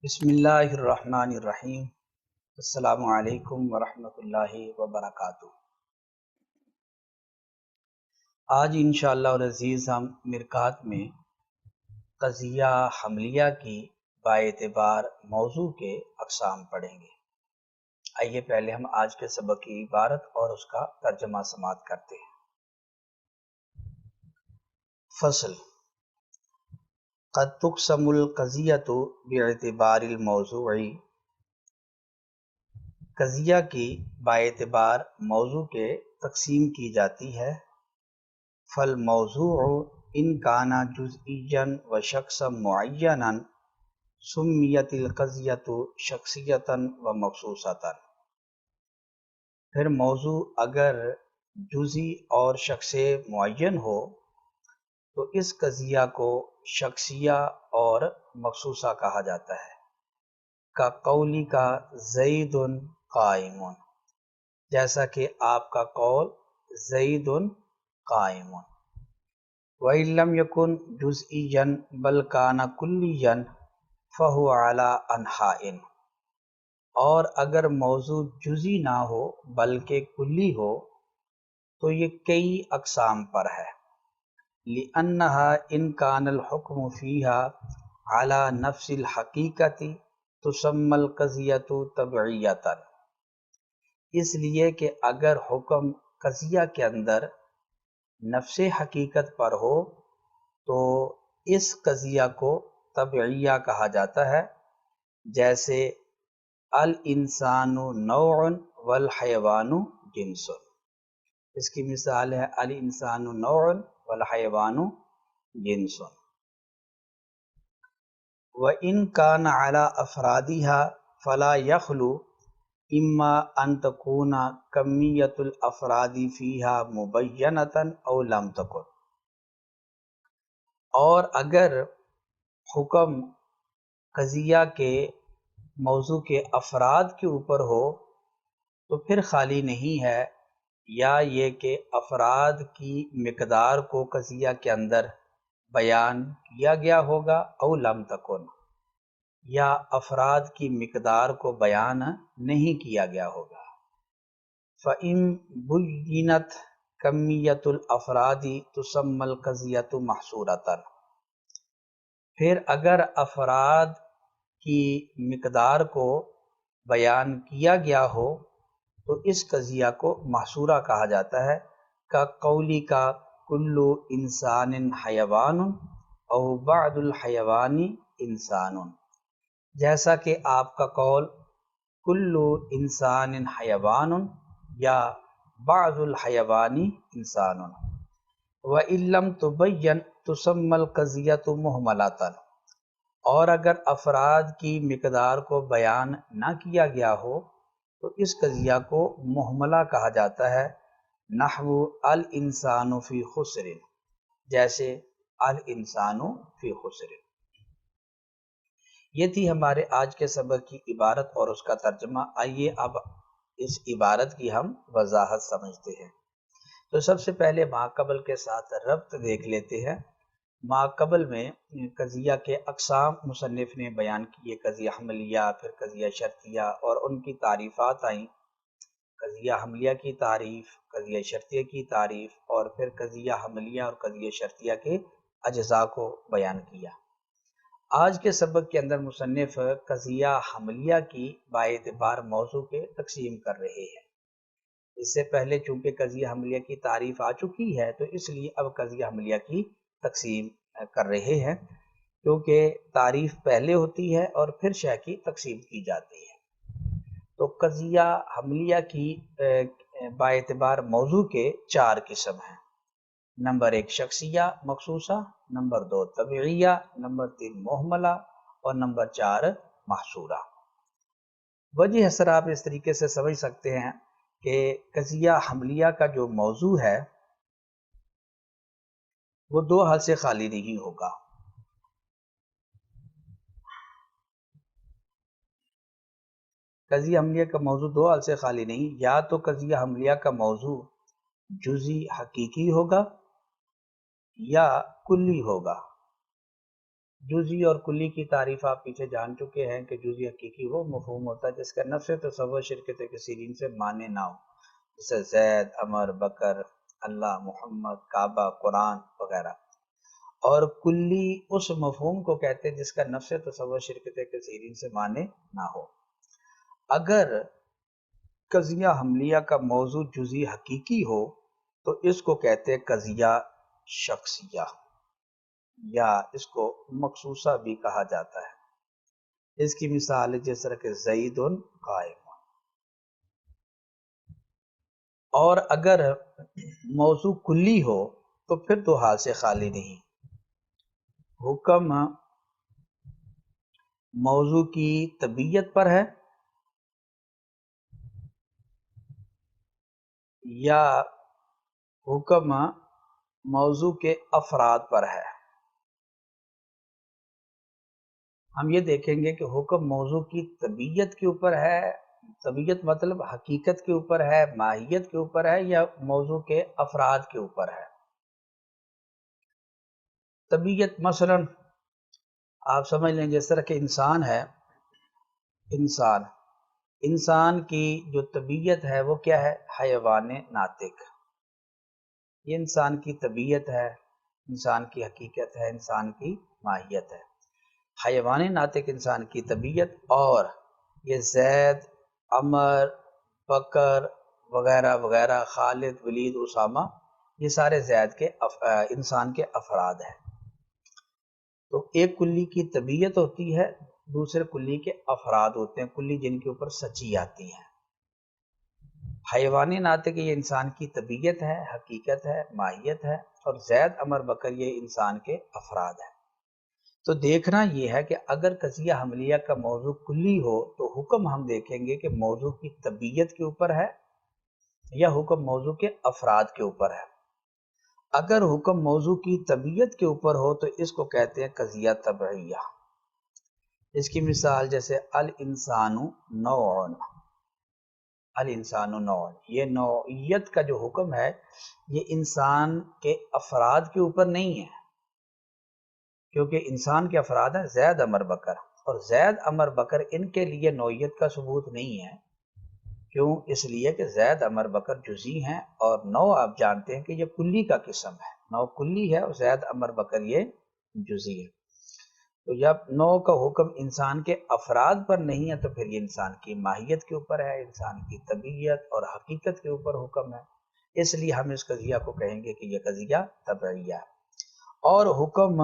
بسم اللہ الرحمن الرحیم۔ السلام علیکم ورحمۃ اللہ وبرکاتہ۔ آج انشاءاللہ العزیز ہم مرکات میں قضیہ حملیہ کی باعتبار موضوع کے اقسام پڑھیں گے۔ آئیے پہلے ہم آج کے سبق کی عبارت اور اس کا ترجمہ سماعت کرتے ہیں۔ فصل: قد تقسم القضیۃ باعتبار الموضوع، قضیہ کی باعتبار موضوع کے تقسیم کی جاتی ہے۔ فالموضوع ان کان جزئیا و شخصا معینا سمیت القضیۃ شخصیتا و مخصوصتا، پھر موضوع اگر جزئی اور شخص معین ہو تو اس قضیہ کو شخصیہ اور مخصوصہ کہا جاتا ہے۔ کا قولی کا زید قائم، جیسا کہ آپ کا قول زید قائم۔ وَإِن لَّمْ يَكُن جُزْئِيًّا بَلْ كَانَ كُلِّيًّا فَهُوَ عَلَىٰ أَنْحَاءٍ، اور اگر موضوع جزئی نہ ہو بلکہ کلی ہو تو یہ کئی اقسام پر ہے۔ لِأَنَّهَا إِن كَانَ الْحُكْمُ فِيهَا عَلَىٰ نَفْسِ الْحَقِيقَةِ تُسَمَّى الْقَضِيَّةُ تَبْعِیَّةً، اس لیے کہ اگر حکم قضیہ کے اندر نفس حقیقت پر ہو تو اس قضیہ کو تبعیہ کہا جاتا ہے، جیسے الانسان نوع والحیوان جنس۔ اس کی مثال ہے الانسان نوع والحیوان جنس۔ وَإِن كَانَ عَلَىٰ أَفْرَادِهَا فَلَا يَخْلُو اما ان تکون کمیت الافراد فیہا مبینۃ او لم تکن، اور اگر حکم قضیہ کے موضوع کے افراد کے اوپر ہو تو پھر خالی نہیں ہے، یا یہ کہ افراد کی مقدار کو قضیہ کے اندر بیان کیا گیا ہوگا او لم تکن، یا افراد کی مقدار کو بیان نہیں کیا گیا ہوگا۔ فَإِن بُيِّنَتْ کمیت الافراد تسمى القضیۃ محصورۃ، پھر اگر افراد کی مقدار کو بیان کیا گیا ہو تو اس قضیہ کو محصورہ کہا جاتا ہے۔ کا قولی کا کل انسان حیوان او بعض الحیوان انسان، جیسا کہ آپ کا قول کل انسان حیوان یا بعض الحیوان انسان۔ وَإِن لَّمْ تُبَيَّن تُسَمَّى الْقَضِيَّةُ مُهْمَلَةً، اور اگر افراد کی مقدار کو بیان نہ کیا گیا ہو تو اس قضیہ کو مہملہ کہا جاتا ہے، نحو الانسان فی خسر، جیسے الانسان فی خسر۔ یہ تھی ہمارے آج کے سبق کی عبارت اور اس کا ترجمہ۔ آئیے اب اس عبارت کی ہم وضاحت سمجھتے ہیں۔ تو سب سے پہلے ماقبل کے ساتھ ربط دیکھ لیتے ہیں۔ ماقبل میں قضیہ کے اقسام مصنف نے بیان کیے، قضیہ حملیہ، پھر قضیہ شرطیہ، اور ان کی تعریفات آئیں۔ قضیہ حملیہ کی تعریف، قضیہ شرطیہ کی تعریف، اور پھر قضیہ حملیہ اور قضیہ شرطیہ کے اجزاء کو بیان کیا۔ آج کے سبق کے اندر مصنف قضیہ حملیہ کی باعتبار موضوع کے تقسیم کر رہے ہیں۔ اس سے پہلے چونکہ قضیہ حملیہ کی تعریف آ چکی ہے تو اس لیے اب قضیہ حملیہ کی تقسیم کر رہے ہیں، کیونکہ تعریف پہلے ہوتی ہے اور پھر شے کی تقسیم کی جاتی ہے۔ تو قضیہ حملیہ کی باعتبار موضوع کے 4 قسم ہیں۔ نمبر 1 شخصیہ مخصوصہ، نمبر 2 تبعیہ، نمبر 3 محملہ، اور نمبر 4 محصورہ۔ وجہ اثر آپ اس طریقے سے سمجھ سکتے ہیں کہ قضیہ حملیہ کا جو موضوع ہے وہ 2 حال سے خالی نہیں ہوگا۔ قضیہ حملیہ کا موضوع 2 حال سے خالی نہیں، یا تو قضیہ حملیہ کا موضوع جزئی حقیقی ہوگا یا کلی ہوگا۔ جزئی اور کلی کی تعریف آپ پیچھے جان چکے ہیں کہ جزئی حقیقی وہ مفہوم ہوتا ہے جس کا نفس تصور شرکت کثیرین سے معنی نہ ہو، جیسے زید، عمر، بکر، اللہ، محمد، کعبہ، قرآن وغیرہ۔ اور کلی اس مفہوم کو کہتے ہیں جس کا نفس تصور شرکت کثیرین سے معنی نہ ہو۔ اگر قضیہ حملیہ کا موضوع جزئی حقیقی ہو تو اس کو کہتے ہیں قضیہ شخصیہ، یا اس کو مخصوصہ بھی کہا جاتا ہے۔ اس کی مثال ہے جس طرح کہ زید قائم۔ اور اگر موضوع کلی ہو تو پھر دو حال سے خالی نہیں، حکم موضوع کی طبیعت پر ہے یا حکم موضوع کے افراد پر ہے۔ ہم یہ دیکھیں گے کہ حکم موضوع کی طبیعت کے اوپر ہے، طبیعت مطلب حقیقت کے اوپر ہے، ماہیت کے اوپر ہے، یا موضوع کے افراد کے اوپر ہے۔ طبیعت مثلا آپ سمجھ لیں جس طرح کہ انسان ہے، انسان کی جو طبیعت ہے وہ کیا ہے؟ حیوان ناطق۔ یہ انسان کی طبیعت ہے، انسان کی حقیقت ہے، انسان کی ماہیت ہے۔ حیوان ناطق انسان کی طبیعت، اور یہ زید، عمر، بکر وغیرہ وغیرہ، خالد، ولید، اسامہ، یہ سارے زید کے انسان کے افراد ہیں۔ تو ایک کلی کی طبیعت ہوتی ہے، دوسرے کلی کے افراد ہوتے ہیں، کلی جن کے اوپر سچی آتی ہیں۔ حیوانی ناطق یہ انسان کی طبیعت ہے، حقیقت ہے، ماہیت ہے، اور زید، عمر، بکر یہ انسان کے افراد ہیں۔ تو دیکھنا یہ ہے کہ اگر قضیہ حملیہ کا موضوع کلی ہو تو حکم ہم دیکھیں گے کہ موضوع کی طبیعت کے اوپر ہے یا حکم موضوع کے افراد کے اوپر ہے۔ اگر حکم موضوع کی طبیعت کے اوپر ہو تو اس کو کہتے ہیں قضیہ طبعیہ۔ اس کی مثال جیسے الانسان نوع، الانسان نوع، یہ نوعیت کا جو حکم ہے یہ انسان کے افراد کے اوپر نہیں ہے، کیونکہ انسان کے افراد ہیں زید، عمر، بکر، اور زید، عمر، بکر ان کے لیے نوعیت کا ثبوت نہیں ہے۔ کیوں؟ اس لیے کہ زید، عمر، بکر جزئی ہیں، اور نو آپ جانتے ہیں کہ یہ کلی کا قسم ہے، نو کلی ہے اور زید، عمر، بکر یہ جزئی ہے۔ تو جب نو کا حکم انسان کے افراد پر نہیں ہے تو پھر یہ انسان کی ماہیت کے اوپر ہے، انسان کی طبیعت اور حقیقت کے اوپر حکم ہے۔ اس لیے ہم اس قضیہ کو کہیں گے کہ یہ قضیہ طبعیہ ہے۔ اور حکم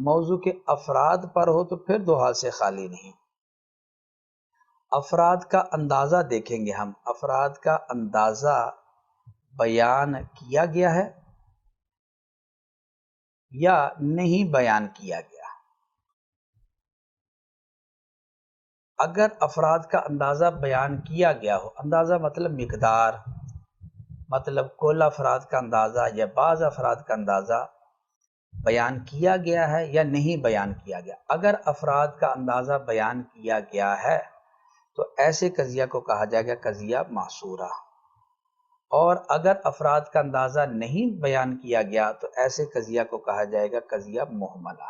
موضوع کے افراد پر ہو تو پھر دو حال سے خالی نہیں۔ افراد کا اندازہ دیکھیں گے ہم، افراد کا اندازہ بیان کیا گیا ہے یا نہیں بیان کیا گیا۔ اگر افراد کا اندازہ بیان کیا گیا ہو، اندازہ مطلب مقدار، مطلب کل افراد کا اندازہ یا بعض افراد کا اندازہ بیان کیا گیا ہے یا نہیں بیان کیا گیا۔ اگر افراد کا اندازہ بیان کیا گیا ہے تو ایسے قضیہ کو کہا جائے گا قضیہ محصورہ، اور اگر افراد کا اندازہ نہیں بیان کیا گیا تو ایسے قضیہ کو کہا جائے گا قضیہ مہملہ۔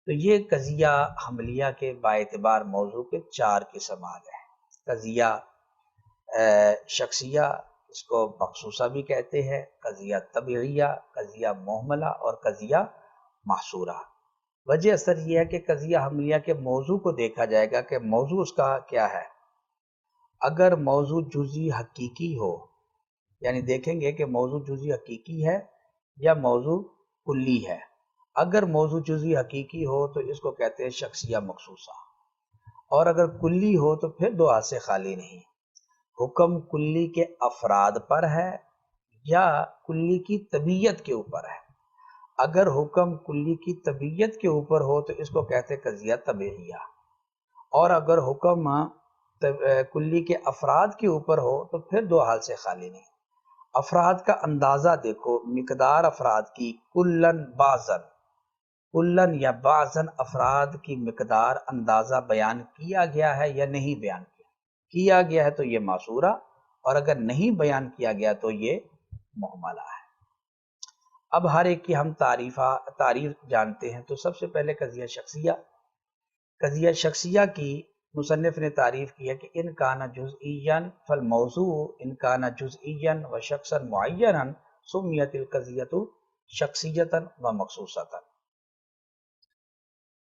تو یہ قضیہ حملیہ کے باعتبار موضوع کے چار قسم آ گئے۔ قضیہ شخصیہ، اس کو مخصوصہ بھی کہتے ہیں، قضیہ طبعیہ، قضیہ مہملہ، اور قضیہ محصورہ۔ وجہ اثر یہ ہے کہ قضیہ حملیہ کے موضوع کو دیکھا جائے گا کہ موضوع اس کا کیا ہے۔ اگر موضوع جزئی حقیقی ہو، یعنی دیکھیں گے کہ موضوع جزئی حقیقی ہے یا موضوع کلی ہے۔ اگر موضوع جزئی حقیقی ہو تو اس کو کہتے ہیں شخصیہ مخصوصہ، اور اگر کلی ہو تو پھر دو حال سے خالی نہیں۔ حکم کلی کے افراد پر ہے یا کلی کی طبیعت کے اوپر ہے۔ اگر حکم کلی کی طبیعت کے اوپر ہو تو اس کو کہتے ہیں قضیہ طبعیہ، اور اگر حکم کلی کے افراد کے اوپر ہو تو پھر دو حال سے خالی نہیں۔ افراد کا اندازہ دیکھو، مقدار افراد کی کلن بعضن، کلن یا بعضن افراد کی مقدار اندازہ بیان کیا گیا ہے یا نہیں بیان کیا گیا ہے تو یہ معصورہ، اور اگر نہیں بیان کیا گیا تو یہ مہملہ ہے۔ اب ہر ایک کی ہم تعریف جانتے ہیں. تو سب سے پہلے قضیہ شخصیہ. قضیہ شخصیہ کی مصنف نے تعریف کی ہے کہ ان کان جزئیاً فالموضوع ان کان جزئیاً و شخصا معینا سمیت القضیۃ شخصیتا و مخصوصتا.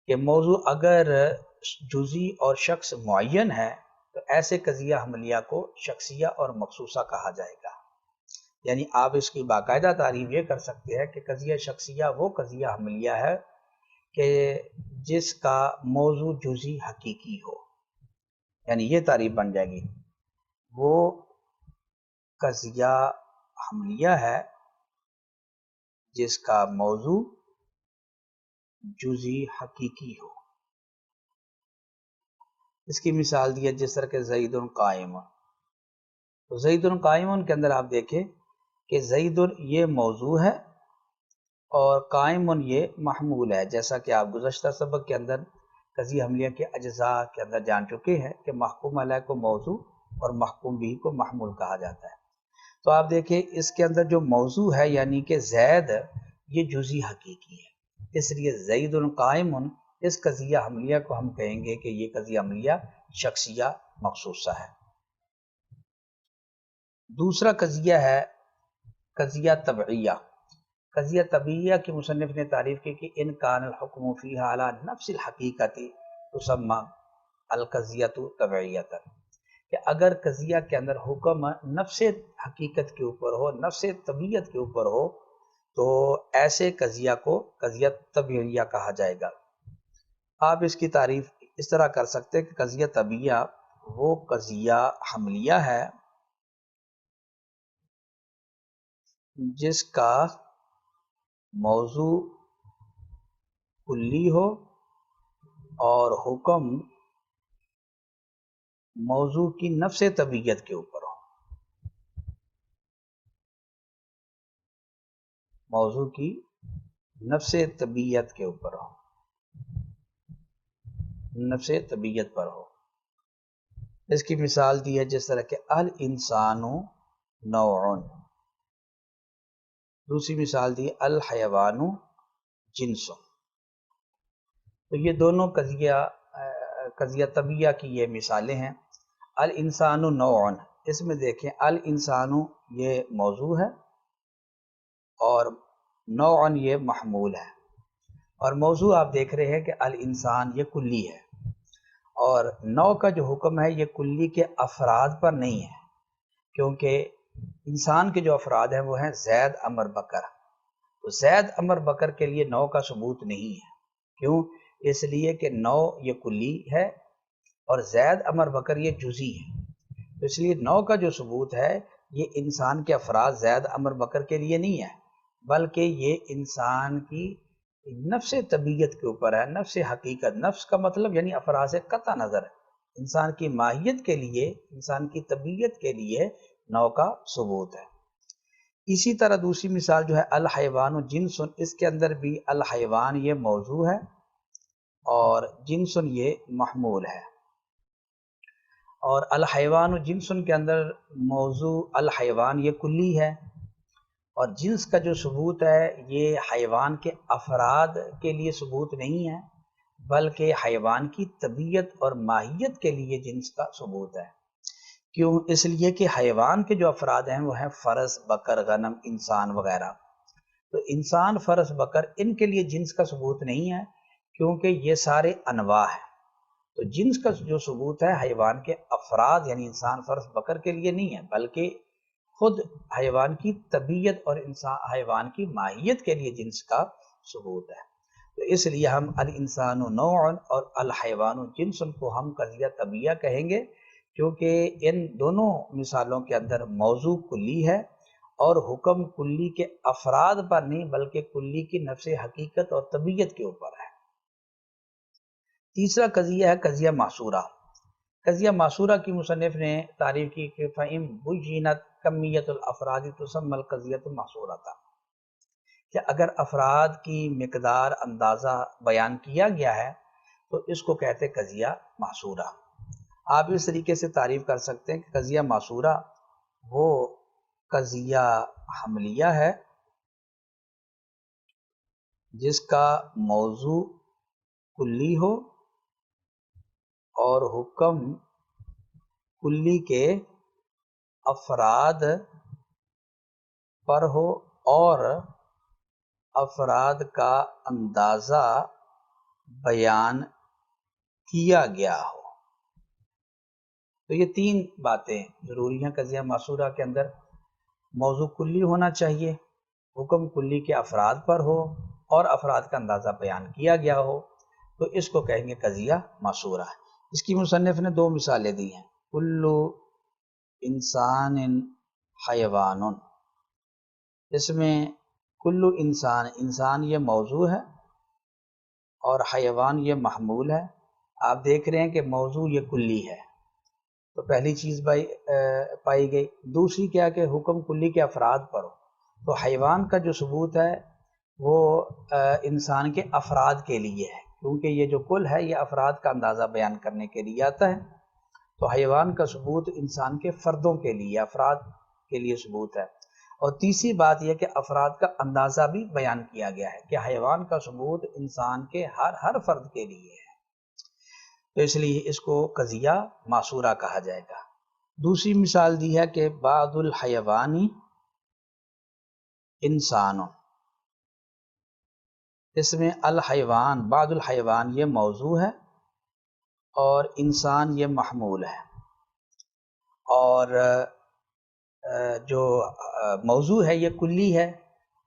کہ موضوع اگر جزئی اور شخص معین ہے تو ایسے قضیہ حملیہ کو شخصیہ اور مخصوصہ کہا جائے گا. یعنی آپ اس کی باقاعدہ تعریف یہ کر سکتے ہیں کہ قضیہ شخصیہ وہ قضیہ حملیہ ہے کہ جس کا موضوع جزئی حقیقی ہو. یعنی یہ تعریف بن جائے گی وہ قضیہ حملیہ ہے جس کا موضوع جزئی حقیقی ہو. اس کی مثال دی ہے جس طرح کہ زید قائم. تو زید قائم کے اندر آپ دیکھیں کہ زید یہ موضوع ہے اور قائم یہ محمول ہے. جیسا کہ آپ گزشتہ سبق کے اندر قضیہ حملیہ کے اجزاء کے اندر جان چکے ہیں کہ محکوم علیہ کو موضوع اور محکوم بھی کو محمول کہا جاتا ہے. تو آپ دیکھیں اس کے اندر جو موضوع ہے یعنی کہ زید یہ جزئی حقیقی ہے. اس لیے زید قائم اس قضیہ حملیہ کو ہم کہیں گے کہ یہ قضیہ حملیہ شخصیہ مخصوصہ ہے. دوسرا قضیہ ہے قضیہ طبعیہ. قضیہ طبعیہ کی مصنف نے تعریف کی کہ ان کان الحکم فیہا علی نفس الحقیقت تسمى القضیۃ طبعیۃ. کہ اگر قضیہ کے اندر حکم نفس حقیقت کے اوپر ہو نفس طبیعت کے اوپر ہو تو ایسے قضیہ کو قضیہ طبعیہ کہا جائے گا. آپ اس کی تعریف اس طرح کر سکتے ہیں کہ قضیہ طبعیہ وہ قضیہ حملیہ ہے جس کا موضوع کلی ہو اور حکم موضوع کی نفس طبیعت کے اوپر ہو. موضوع کی نفس طبیعت کے اوپر ہو نفس طبیعت پر ہو. اس کی مثال دی ہے جس طرح کہ الانسان نوع. دوسری مثال دی الحیوان جنس. تو یہ دونوں قضیہ طبیعہ کی یہ مثالیں ہیں. الانسان نوع اس میں دیکھیں الانسان یہ موضوع ہے اور نوع یہ محمول ہے. اور موضوع آپ دیکھ رہے ہیں کہ الانسان یہ کلی ہے اور نوع کا جو حکم ہے یہ کلی کے افراد پر نہیں ہے کیونکہ انسان کے جو افراد ہیں وہ ہیں زید عمر بکر. تو زید عمر بکر کے لیے نوع کا ثبوت نہیں ہے. کیوں؟ اس لیے کہ نوع یہ کلی ہے اور زید عمر بکر یہ جزئی ہے. تو اس لیے نوع کا جو ثبوت ہے یہ انسان کے افراد زید عمر بکر کے لیے نہیں ہے بلکہ یہ انسان کی نفس طبیعت کے اوپر ہے. نفس حقیقت نفس کا مطلب یعنی افراد سے قطع نظر ہے. انسان کی ماہیت کے لیے انسان کی طبیعت کے لیے نوع کا ثبوت ہے. اسی طرح دوسری مثال جو ہے الحیوان جنس. اس کے اندر بھی الحیوان یہ موضوع ہے اور جنس یہ محمول ہے. اور الحیوان جنس کے اندر موضوع الحیوان یہ کلی ہے اور جنس کا جو ثبوت ہے یہ حیوان کے افراد کے لیے ثبوت نہیں ہے بلکہ حیوان کی طبیعت اور ماہیت کے لیے جنس کا ثبوت ہے. کیوں؟ اس لیے کہ حیوان کے جو افراد ہیں وہ ہیں فرس بکر غنم انسان وغیرہ. تو انسان فرس بکر ان کے لیے جنس کا ثبوت نہیں ہے کیونکہ یہ سارے انواع ہیں. تو جنس کا جو ثبوت ہے حیوان کے افراد یعنی انسان فرس بکر کے لیے نہیں ہے بلکہ خود حیوان کی طبیعت اور حیوان کی ماہیت کے لیے جنس کا ثبوت ہے. تو اس لیے ہم الانسان نوع اور الحیوان جنس کو ہم قضیہ طبیعہ کہیں گے کیونکہ ان دونوں مثالوں کے اندر موضوع کلی ہے اور حکم کلی کے افراد پر نہیں بلکہ کلی کی نفس حقیقت اور طبیعت کے اوپر ہے. تیسرا قضیہ ہے قضیہ معصورہ. قضیہ معصورہ کی مصنف نے تعریف کی کہ فَإِن بُيِّنَتْ کمیت الافراد تسمى القضیۃ معصورۃ. کہ اگر افراد کی مقدار اندازہ بیان کیا گیا ہے تو اس کو کہتے قضیہ معصورہ. آپ اس طریقے سے تعریف کر سکتے ہیں کہ قضیہ معصورہ وہ قضیہ حملیہ ہے جس کا موضوع کلی ہو اور حکم کلی کے افراد پر ہو اور افراد کا اندازہ بیان کیا گیا ہو۔ تو یہ تین باتیں ضروری ہیں قضیہ معصورہ کے اندر۔ موضوع کلی ہونا چاہیے، حکم کلی کے افراد پر ہو اور افراد کا اندازہ بیان کیا گیا ہو، تو اس کو کہیں گے قضیہ معصورہ ہے۔ اس کی مصنف نے دو مثالیں دی ہیں، کلو انسان حیوان، اس میں کلو انسان، انسان یہ موضوع ہے اور حیوان یہ محمول ہے۔ آپ دیکھ رہے ہیں کہ موضوع یہ کلی ہے، تو پہلی چیز پائی گئی۔ دوسری کیا کہ حکم کلی کے افراد پر ہو، تو حیوان کا جو ثبوت ہے وہ انسان کے افراد کے لیے ہے، کیونکہ یہ جو کل ہے یہ افراد کا اندازہ بیان کرنے کے لیے آتا ہے، تو حیوان کا ثبوت انسان کے فردوں کے لیے، افراد کے لیے ثبوت ہے۔ اور تیسری بات یہ کہ افراد کا اندازہ بھی بیان کیا گیا ہے کہ حیوان کا ثبوت انسان کے ہر فرد کے لیے ہے، تو اس لیے اس کو قضیہ معصورہ کہا جائے گا۔ دوسری مثال دی ہے کہ بعض الحیوانی انسان، اس میں الحیوان، بعض الحیوان یہ موضوع ہے اور انسان یہ محمول ہے، اور جو موضوع ہے یہ کلی ہے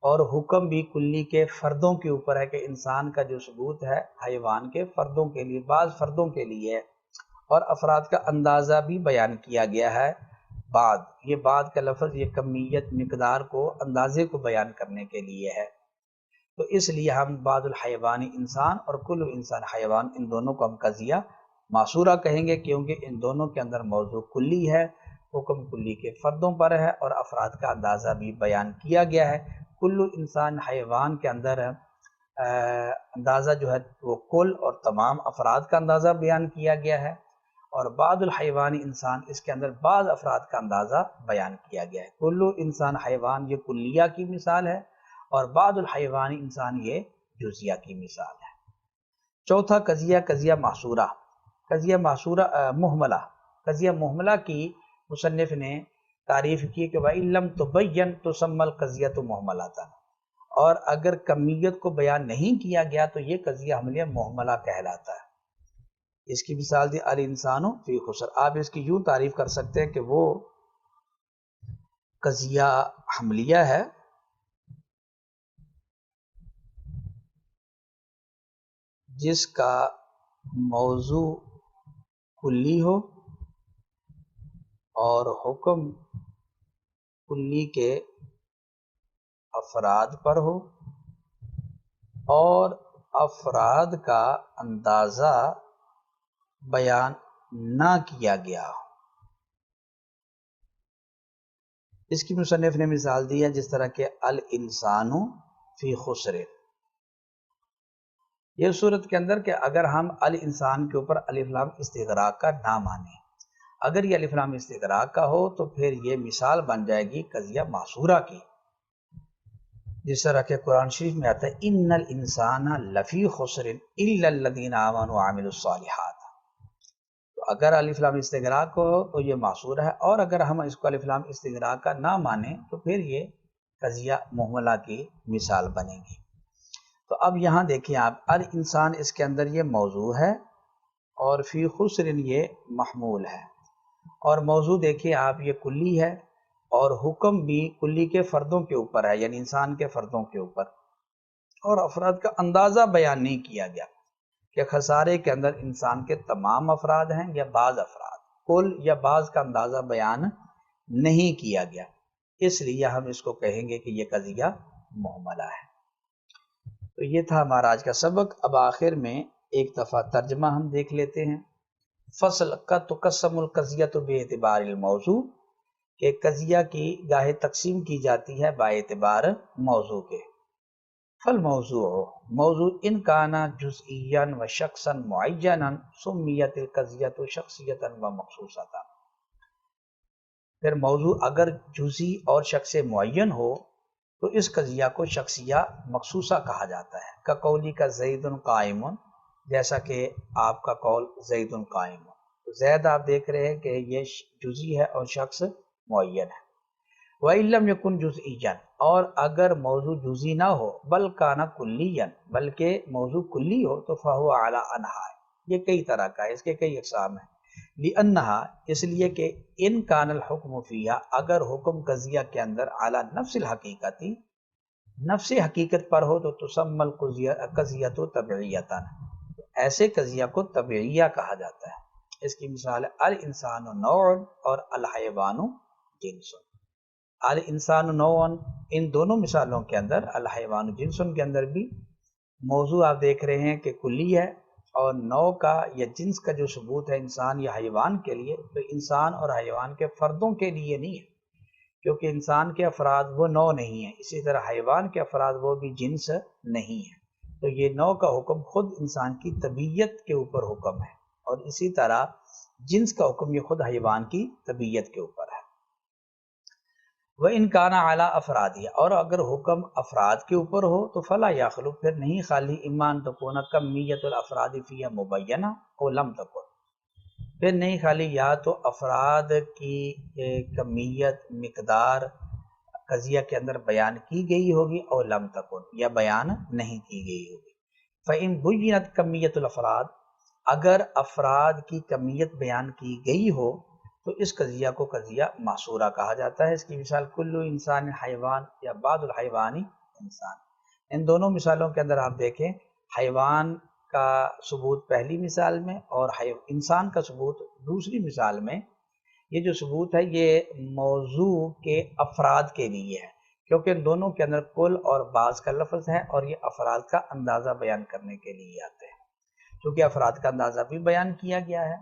اور حکم بھی کلی کے فردوں کے اوپر ہے کہ انسان کا جو ثبوت ہے حیوان کے فردوں کے لیے، بعض فردوں کے لیے ہے، اور افراد کا اندازہ بھی بیان کیا گیا ہے۔ بعد، یہ بعد کا لفظ یہ کمیت، مقدار کو، اندازے کو بیان کرنے کے لیے ہے، تو اس لیے ہم بعض الحیوانی انسان اور کل انسان حیوان، ان دونوں کو ہم قضیہ معصورہ کہیں گے، کیونکہ ان دونوں کے اندر موضوع کلی ہے، حکم کلی کے فردوں پر ہے اور افراد کا اندازہ بھی بیان کیا گیا ہے۔ کل انسان حیوان کے اندر اندازہ جو ہے وہ کل اور تمام افراد کا اندازہ بیان کیا گیا ہے، اور بعض الحیوانی انسان، اس کے اندر بعض افراد کا اندازہ بیان کیا گیا ہے۔ کل انسان حیوان یہ کلیہ کی مثال ہے اور بعض الحیوانی انسان یہ جزیہ کی مثال ہے۔ چوتھا قضیہ محصورہ، قضیہ معصورہ محملہ، قضیہ محملہ کی مصنف نے تعریف کی کہ وَإِن لَمْ تُبَيَّن تُسَمَّى الْقَضِيَّةُ مُحْمَلَةً، اور اگر کمیت کو بیان نہیں کیا گیا تو یہ قضیہ حملیہ محملہ کہلاتا ہے۔ اس کی مثال دی الانسان فی خسر، آپ اس کی یوں تعریف کر سکتے ہیں کہ وہ قضیہ حملیہ ہے جس کا موضوع کلی ہو اور حکم کلی کے افراد پر ہو اور افراد کا اندازہ بیان نہ کیا گیا ہو۔ اس کی مصنف نے مثال دی ہے جس طرح کہ الانسان فی خسر، یہ صورت کے اندر کہ اگر ہم الانسان کے اوپر الف لام استغراق کا نہ مانیں، اگر یہ الف لام استغراق کا ہو تو پھر یہ مثال بن جائے گی قضیہ معصورہ کی، جس طرح کہ قرآن شریف میں آتا ہے ان الانسان لفی خسر الا الذین آمنوا وعملوا الصالحات، تو اگر الف لام استغراق کو ہو تو یہ معصورہ ہے، اور اگر ہم اس کو الف لام استغراق کا نہ مانیں تو پھر یہ قضیہ محملہ کی مثال بنے گی۔ تو اب یہاں دیکھیں آپ، الانسان اس کے اندر یہ موضوع ہے اور فی خسر یہ محمول ہے، اور موضوع دیکھیں آپ یہ کلی ہے اور حکم بھی کلی کے فردوں کے اوپر ہے، یعنی انسان کے فردوں کے اوپر، اور افراد کا اندازہ بیان نہیں کیا گیا کہ خسارے کے اندر انسان کے تمام افراد ہیں یا بعض افراد، کل یا بعض کا اندازہ بیان نہیں کیا گیا، اس لیے ہم اس کو کہیں گے کہ یہ قضیہ محملہ ہے۔ تو یہ تھا ہمارا آج کا سبق۔ اب آخر میں ایک دفعہ ترجمہ ہم دیکھ لیتے ہیں۔ فصل کا تقسم القضیۃ باعتبار الموضوع، کہ قضیہ کی گاہے تقسیم کی جاتی ہے باعتبار موضوع کے۔ فالموضوع، موضوع ان کانا جزئیا و شخصا معینا سمیت القضیۃ شخصیتا و مخصوصتا، پھر موضوع اگر جزئی اور شخص معین ہو تو اس قضیہ کو شخصیہ مخصوصہ کہا جاتا ہے۔ کا قولی کا زید قائم، جیسا کہ آپ کا قول زید قائم، تو زید آپ دیکھ رہے ہیں کہ یہ جزئی ہے اور شخص معین ہے۔ وَإِن لَّمْ يَكُن جُزْئِيًّا، اور اگر موضوع جزئی نہ ہو بل کانا کلیًا، بلکہ موضوع کلی ہو، تو فَهُوَ عَلَىٰ أَنْحَاءٍ، یہ کئی طرح کا ہے، اس کے کئی اقسام ہیں۔ لِأَنَّهَا، اس لیے کہ ان کان الحکم فیہا، اگر حکم قضیہ کے اندر علی نفس الحقیقتی، نفس حقیقت پر ہو، تو تسمى القضیۃ طبعیۃ، ایسے قضیہ کو طبعیہ کہا جاتا ہے۔ اس کی مثال ہے الانسان نوع اور الحیوان جنس۔ الانسان نوع، ان دونوں مثالوں کے اندر، الحیوان جنس کے اندر بھی موضوع آپ دیکھ رہے ہیں کہ کلی ہے، اور نوع کا یا جنس کا جو ثبوت ہے انسان یا حیوان کے لیے، تو انسان اور حیوان کے فردوں کے لیے نہیں ہے، کیونکہ انسان کے افراد وہ نوع نہیں ہے، اسی طرح حیوان کے افراد وہ بھی جنس نہیں ہے۔ تو یہ نوع کا حکم خود انسان کی طبیعت کے اوپر حکم ہے، اور اسی طرح جنس کا حکم یہ خود حیوان کی طبیعت کے اوپر ہے۔ وَإِن كَانَ عَلَىٰ أَفْرَادِهِ، اور اگر حکم افراد کے اوپر ہو تو فَلَا يَخْلُو، پھر نہیں خالی، إِمَّا أَن تَكُونَ كَمِّيَّةُ الْأَفْرَادِ فِيهَا مُبَيَّنَةً أَوْ لَمْ تَكُن، پھر نہیں خالی یا تو افراد کی کمیت، مقدار قضیہ کے اندر بیان کی گئی ہوگی، اور لم تکن، یا بیان نہیں کی گئی ہوگی۔ فَإِن بُيِّنَتْ كَمِّيَّةُ الْأَفْرَادِ، اگر افراد کی کمیت بیان کی گئی ہو تو اس قضیہ کو قضیہ محصورہ کہا جاتا ہے۔ اس کی مثال کل انسان حیوان یا بعض الحیوانی انسان۔ ان دونوں مثالوں کے اندر آپ دیکھیں، حیوان کا ثبوت پہلی مثال میں اور انسان کا ثبوت دوسری مثال میں، یہ جو ثبوت ہے یہ موضوع کے افراد کے لیے ہے، کیونکہ ان دونوں کے اندر کل اور بعض کا لفظ ہے، اور یہ افراد کا اندازہ بیان کرنے کے لیے آتے ہیں۔ چونکہ افراد کا اندازہ بھی بیان کیا گیا ہے،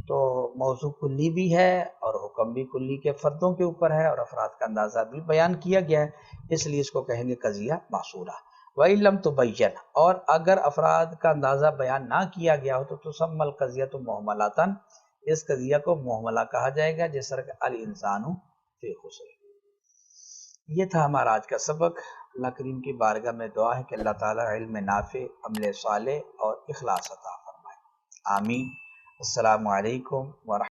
تو موضوع کلی بھی ہے اور حکم بھی کلی کے فردوں کے اوپر ہے، اور افراد کا اندازہ بھی بیان کیا گیا ہے، اس لیے اس کو کہیں گے قضیہ محصورہ۔ وَإِن لَّمْ تُبَيَّنْ، اور اگر افراد کا اندازہ بیان نہ کیا گیا ہو تو تُسَمَّى الْقَضِیَّةُ مُهْمَلَةً، اس قضیہ کو مہملہ کہا جائے گا، جس طرح کہ الانسان فی خسر۔ یہ تھا ہمارا آج کا سبق۔ اللہ کریم کی بارگاہ میں دعا ہے کہ اللہ تعالی علم نافع، عمل صالح اور اخلاص عطا فرمائے، آمین۔ السلام علیکم ورحمۃ